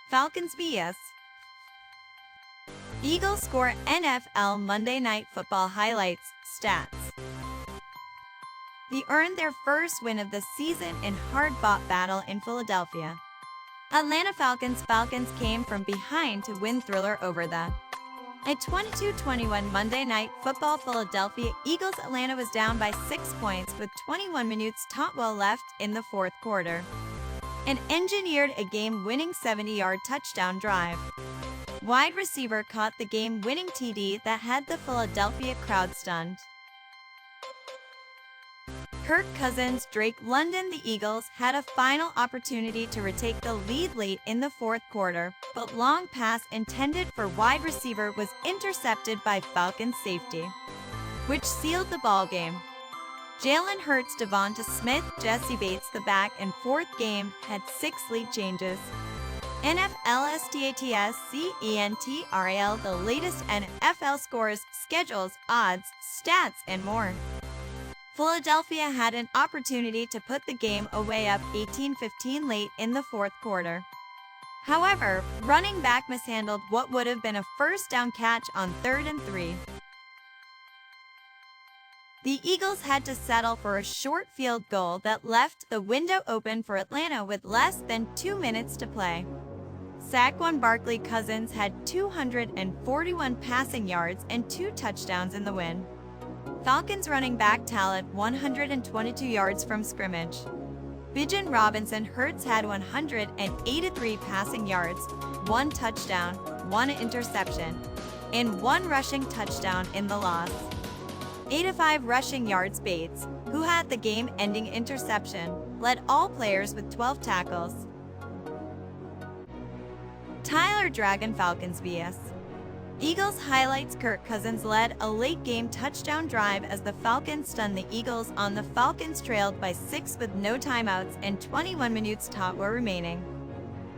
Falcons vs. Eagles score. NFL Monday Night Football highlights, stats. They earned their first win of the season in hard-fought battle in Philadelphia. Atlanta Falcons came from behind to win thriller over the at 22-21 Monday Night Football. Philadelphia Eagles. Atlanta was down by 6 points with 21 minutes left in the fourth quarter and engineered a game-winning 70-yard touchdown drive. Wide receiver caught the game-winning TD that had the Philadelphia crowd stunned. Kirk Cousins, Drake London. The Eagles had a final opportunity to retake the lead late in the fourth quarter, but long pass intended for wide receiver was intercepted by Falcons safety, which sealed the ballgame. Jalen Hurts, Devonta Smith, Jessie Bates. The back and forth game had 6 lead changes. NFL stats CENTRAL. The latest NFL scores, schedules, odds, stats, and more. Philadelphia had an opportunity to put the game away up 18-15 late in the fourth quarter. However, running back mishandled what would have been a first down catch on 3rd and 3. The Eagles had to settle for a short field goal that left the window open for Atlanta with less than 2 minutes to play. Saquon Barkley. Cousins had 241 passing yards and 2 touchdowns in the win. Falcons running back talent 122 yards from scrimmage. Bijan Robinson. Hurts had 183 passing yards, 1 touchdown, 1 interception, and 1 rushing touchdown in the loss. 85 rushing yards. Bates, who had the game-ending interception, led all players with 12 tackles. Tyler Dragon. Falcons vs. Eagles highlights. Kirk Cousins led a late-game touchdown drive as the Falcons stunned the Eagles on the Falcons trailed by 6 with no timeouts and 21 minutes were remaining.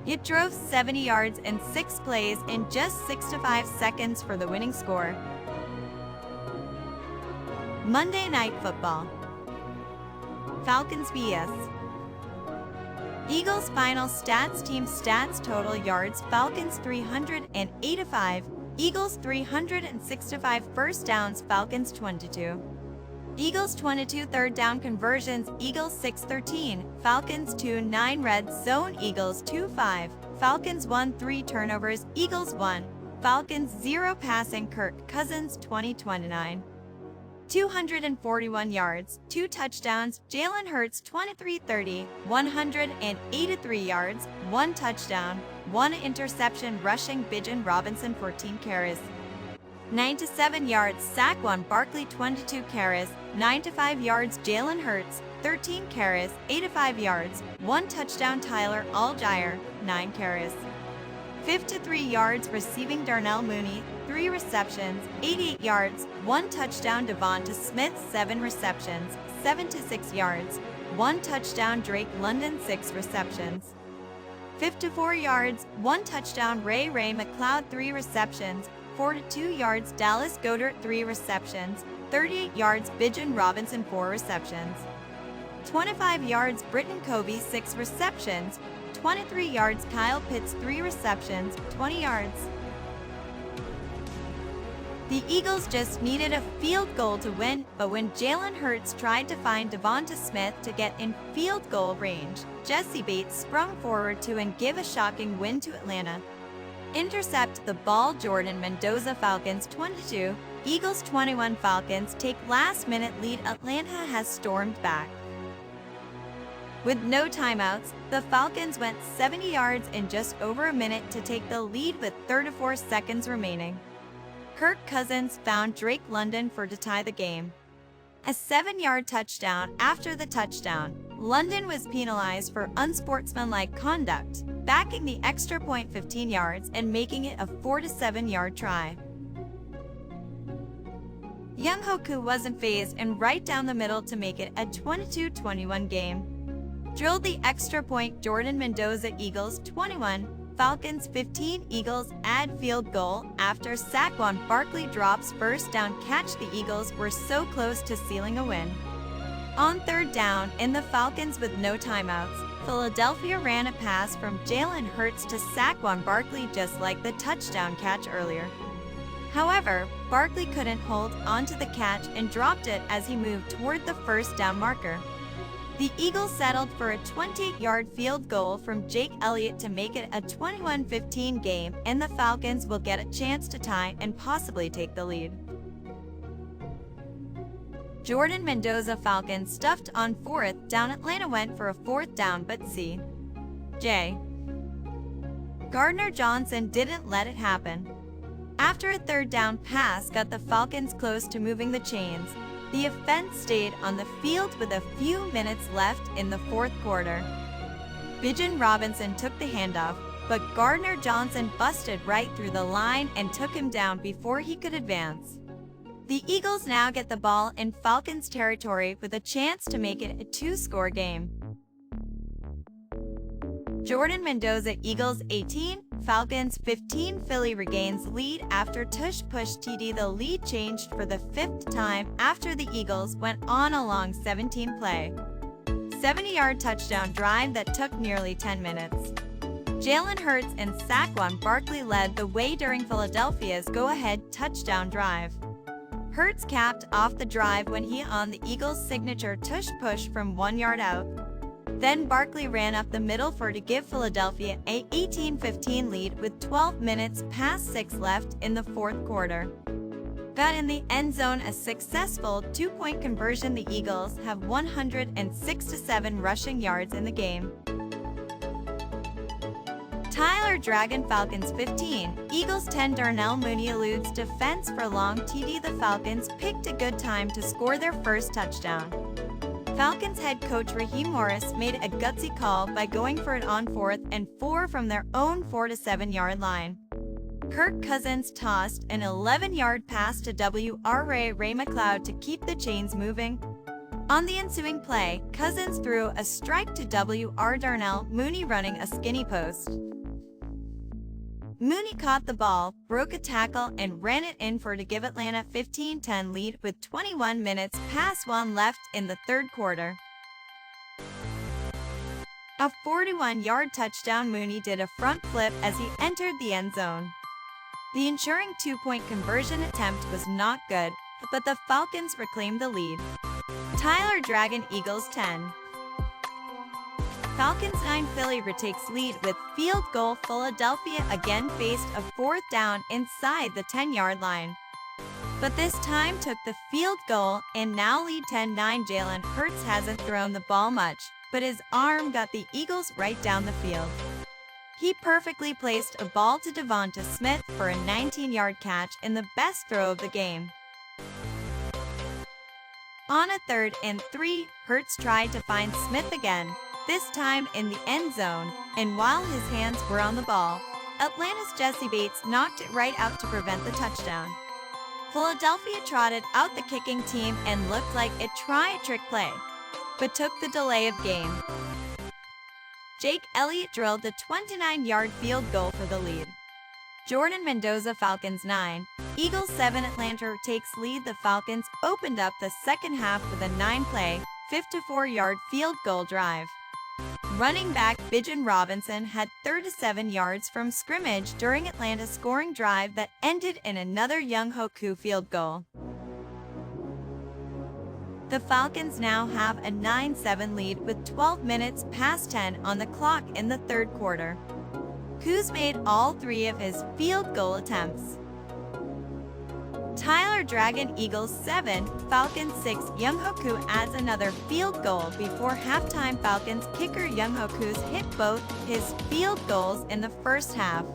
It drove 70 yards in 6 plays in just 6 to 5 seconds for the winning score. Monday Night Football. Falcons vs. Eagles final stats. Team stats. Total yards, Falcons 385, Eagles 365. First downs, Falcons 22, Eagles 22. Third down conversions, Eagles 6-13, Falcons 2-9. Red zone, Eagles 2-5, Falcons 1. 3 turnovers, Eagles 1, Falcons 0. Passing, Kirk Cousins 20-29. 241 yards, 2 touchdowns. Jalen Hurts 23-30, 183 yards, 1 touchdown, 1 interception. Rushing, Bijan Robinson 14 carries, 97 yards. Saquon Barkley 22 carries, 95 yards. Jalen Hurts 13 carries, 85 yards, 1 touchdown. Tyler Allgeier 9 carries, 53 yards. Receiving, Darnell Mooney 3 receptions, 88 yards, 1 touchdown. Devonta Smith 7 receptions, 76 yards, 1 touchdown. Drake London 6 receptions, 54 yards, 1 touchdown. Ray McCloud 3 receptions, 42 yards. Dallas Goedert 3 receptions, 38 yards. Bijan Robinson 4 receptions, 25 yards. Britton Covey 6 receptions, 23 yards. Kyle Pitts 3 receptions, 20 yards. The Eagles just needed a field goal to win, but when Jalen Hurts tried to find Devonta Smith to get in field goal range, Jessie Bates sprung forward to and give a shocking win to Atlanta. Intercept the ball, Jordan Mendoza. Falcons 22, Eagles 21. Falcons take last-minute lead. Atlanta has stormed back. With no timeouts, the Falcons went 70 yards in just over a minute to take the lead with 34 seconds remaining. Kirk Cousins found Drake London to tie the game. A 7-yard touchdown. After the touchdown, London was penalized for unsportsmanlike conduct, backing the extra point 15 yards and making it a 4-7-yard try. Young Hoku wasn't phased and right down the middle to make it a 22-21 game. Drilled the extra point. Jordan Mendoza. Eagles 21, Falcons 15. Eagles add field goal after Saquon Barkley drops first down catch. The Eagles were so close to sealing a win. On third down, in the Falcons with no timeouts, Philadelphia ran a pass from Jalen Hurts to Saquon Barkley just like the touchdown catch earlier. However, Barkley couldn't hold onto the catch and dropped it as he moved toward the first down marker. The Eagles settled for a 28-yard field goal from Jake Elliott to make it a 21-15 game, and the Falcons will get a chance to tie and possibly take the lead. Jordan Mendoza Falcons stuffed on fourth down. Atlanta went for a fourth down, but C.J. Gardner-Johnson didn't let it happen. After a third down pass got the Falcons close to moving the chains, the offense stayed on the field with a few minutes left in the fourth quarter. Bijan Robinson took the handoff, but Gardner-Johnson busted right through the line and took him down before he could advance. The Eagles now get the ball in Falcons territory with a chance to make it a two-score game. Jordan Mendoza Eagles 18, Falcons 15. Philly regains lead after tush-push TD. The lead changed for the fifth time after the Eagles went on a long 17-play, 70-yard touchdown drive that took nearly 10 minutes. Jalen Hurts and Saquon Barkley led the way during Philadelphia's go-ahead touchdown drive. Hurts capped off the drive when he on the Eagles' signature tush-push from 1 yard out. Then Barkley ran up the middle to give Philadelphia a 18-15 lead with 12 minutes past 6 left in the fourth quarter. Got in the end zone a successful two-point conversion. The Eagles have 167 rushing yards in the game. Tyler Dragon Falcons 15, Eagles 10. Darnell Mooney eludes defense for long TD. The Falcons picked a good time to score their first touchdown. Falcons head coach Raheem made a gutsy call by going for it on 4th and 4 from their own 4 to 7 yard line. Kirk Cousins tossed an 11-yard pass to Ray McLeod to keep the chains moving. On the ensuing play, Cousins threw a strike to Darnell Mooney running a skinny post. Mooney caught the ball, broke a tackle, and ran it in to give Atlanta 15-10 lead with 21 minutes past 1 left in the third quarter. A 41-yard touchdown. Mooney did a front flip as he entered the end zone. The ensuring two-point conversion attempt was not good, but the Falcons reclaimed the lead. Tyler Dragon Eagles 10. Falcons 9. Philly retakes lead with field goal. Philadelphia again faced a fourth down inside the 10-yard line, but this time took the field goal and now lead 10-9. Jalen Hurts hasn't thrown the ball much, but his arm got the Eagles right down the field. He perfectly placed a ball to Devonta Smith for a 19-yard catch in the best throw of the game. On a 3rd and 3, Hurts tried to find Smith again, this time in the end zone, and while his hands were on the ball, Atlanta's Jessie knocked it right out to prevent the touchdown. Philadelphia trotted out the kicking team and looked like it tried a trick play, but took the delay of game. Jake Elliott drilled the 29-yard field goal for the lead. Jordan Mendoza Falcons 9, Eagles 7. Atlanta takes lead. The Falcons opened up the second half with a 9-play, 54-yard field goal drive. Running back Bijan Robinson had 37 yards from scrimmage during Atlanta's scoring drive that ended in another Young Hoku field goal. The Falcons now have a 9-7 lead with 12 minutes past 10 on the clock in the third quarter. Kuz made all 3 of his field goal attempts. Tyler Dragon Eagles 7, Falcons 6. Young Hoku adds another field goal before halftime. Falcons kicker Young Hoku's hit both his field goals in the first half.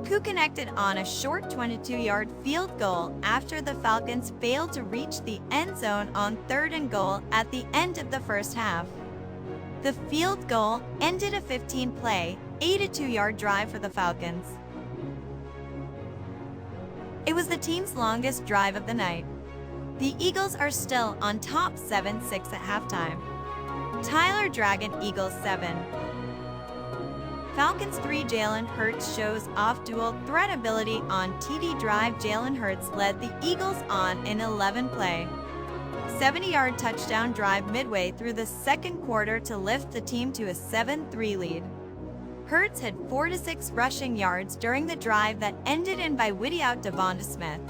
Ku connected on a short 22-yard field goal after the Falcons failed to reach the end zone on 3rd and goal at the end of the first half. The field goal ended a 15-play, 82-yard drive for the Falcons. It was the team's longest drive of the night. The Eagles are still on top 7-6 at halftime. Tyler Dragon Eagles 7. Falcons 3. Jalen Hurts shows off dual threat ability on TD drive. Jalen Hurts led the Eagles on an 11-play, 70-yard touchdown drive midway through the second quarter to lift the team to a 7-3 lead. Hurts had 4 to 6 rushing yards during the drive that ended in by Whitty out Devonta Smith.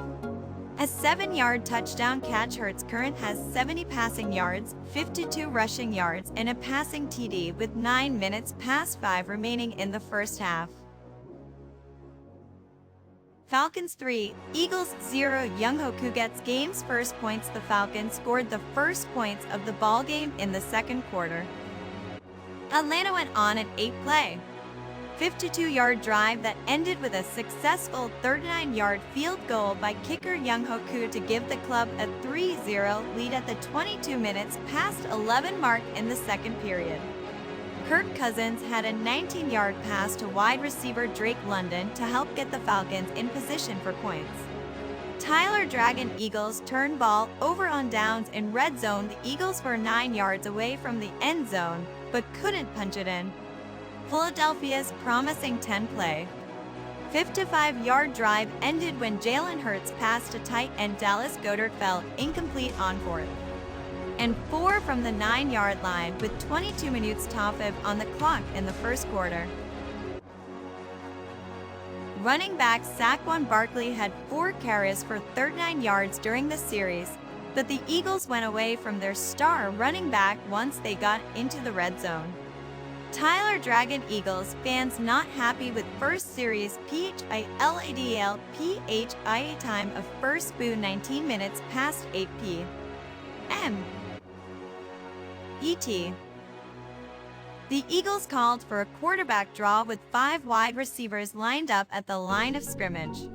A 7-yard touchdown catch. Hurts current has 70 passing yards, 52 rushing yards, and a passing TD with 9 minutes past 5 remaining in the first half. Falcons 3, Eagles 0. Younghoe gets game's first points. The Falcons scored the first points of the ballgame in the second quarter. Atlanta went on an 8-play, 52-yard drive that ended with a successful 39-yard field goal by kicker Younghoe to give the club a 3-0 lead at the 22 minutes past 11 mark in the second period. Kirk Cousins had a 19-yard pass to wide receiver Drake London to help get the Falcons in position for points. Tyler Dragon Eagles turned ball over on downs in red zone. The Eagles were 9 yards away from the end zone, but couldn't punch it in. Philadelphia's promising 10-play, 55-yard drive ended when Jalen Hurts passed to tight end Dallas Goedert fell incomplete on 4th and 4 from the 9-yard line with 22 minutes on the clock in the first quarter. Running back Saquon Barkley had 4 carries for 39 yards during the series, but the Eagles went away from their star running back once they got into the red zone. Tyler Dragon Eagles fans not happy with first series PHILADL time of first boo 19 minutes past 8 p.m. ET. The Eagles called for a quarterback draw with 5 wide receivers lined up at the line of scrimmage.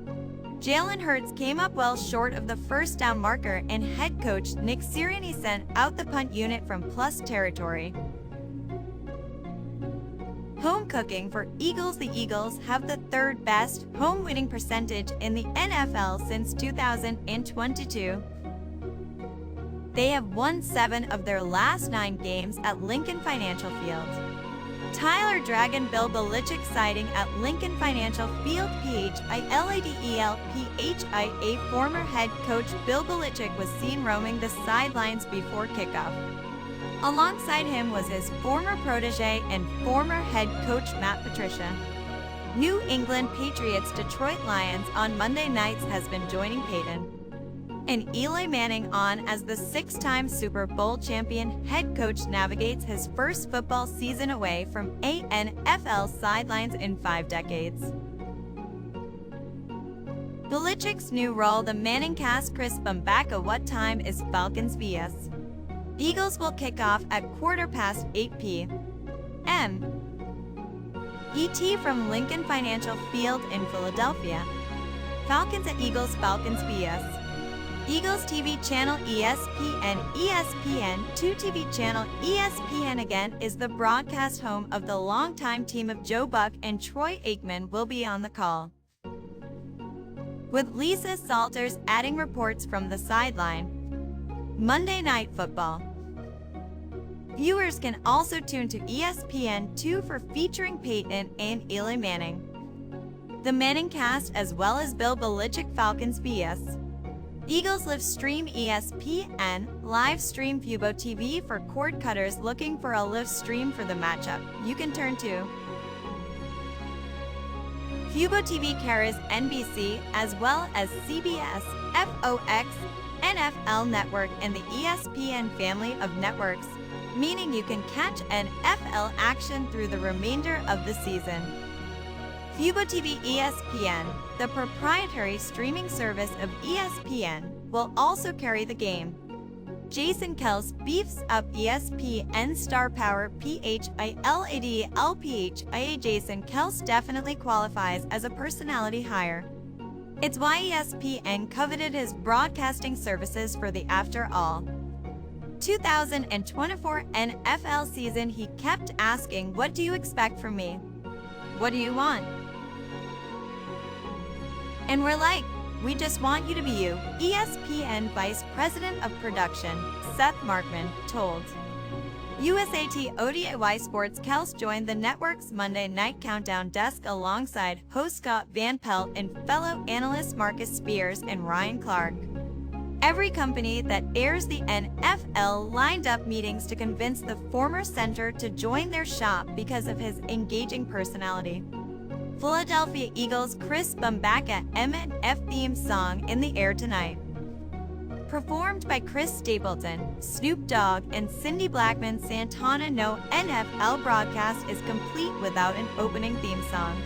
Jalen Hurts came up well short of the first down marker, and head coach Nick Sirianni sent out the punt unit from plus territory. Home cooking for Eagles. The Eagles have the 3rd best home winning percentage in the NFL since 2022. They have won 7 of their last 9 games at Lincoln Financial Field. Tyler Dragon Bill Belichick sighting at Lincoln Financial Field. PHILADEL former head coach Bill Belichick was seen roaming the sidelines before kickoff. Alongside him was his former protege and former head coach Matt Patricia. New England Patriots Detroit Lions on Monday nights has been joining Peyton and Eli Manning on as the 6-time Super Bowl champion head coach navigates his first football season away from NFL sidelines in 5 decades. Belichick's new role. The Manning cast. Chris Bumbaca. What time is Falcons vs. Eagles will kick off at 8:15 p.m. ET from Lincoln Financial Field in Philadelphia. Falcons at Eagles. Falcons vs. Eagles TV channel ESPN. ESPN2 TV channel ESPN again is the broadcast home of the longtime team of Joe Buck, and Troy Aikman will be on the call, with Lisa Salters adding reports from the sideline. Monday Night Football. Viewers can also tune to ESPN2 for featuring Peyton and Eli Manning, the Manning cast, as well as Bill Belichick. Falcons vs. Eagles live stream. ESPN live stream. Fubo TV for cord cutters looking for a live stream for the matchup. You can turn to Fubo TV carries NBC as well as CBS, FOX, NFL Network, and the ESPN family of networks, meaning you can catch NFL action through the remainder of the season. Fubo TV. ESPN, the proprietary streaming service of ESPN, will also carry the game. Jason Kels beefs up ESPN star power. PHILADL. Jason Kels definitely qualifies as a personality hire. It's why ESPN coveted his broadcasting services for the After All 2024 NFL season. He kept asking, "What do you expect from me? What do you want?" And we're like, "We just want you to be you," ESPN Vice President of Production, Seth Markman, told USA TODAY Sports. Kels joined the network's Monday Night Countdown desk alongside host Scott Van Pelt and fellow analysts Marcus Spears and Ryan Clark. Every company that airs the NFL lined up meetings to convince the former center to join their shop because of his engaging personality. Philadelphia Eagles Chris Bumbaca M&F theme song in the air tonight. Performed by Chris Stapleton, Snoop Dogg, and Cindy Blackman. Santana. No NFL broadcast is complete without an opening theme song.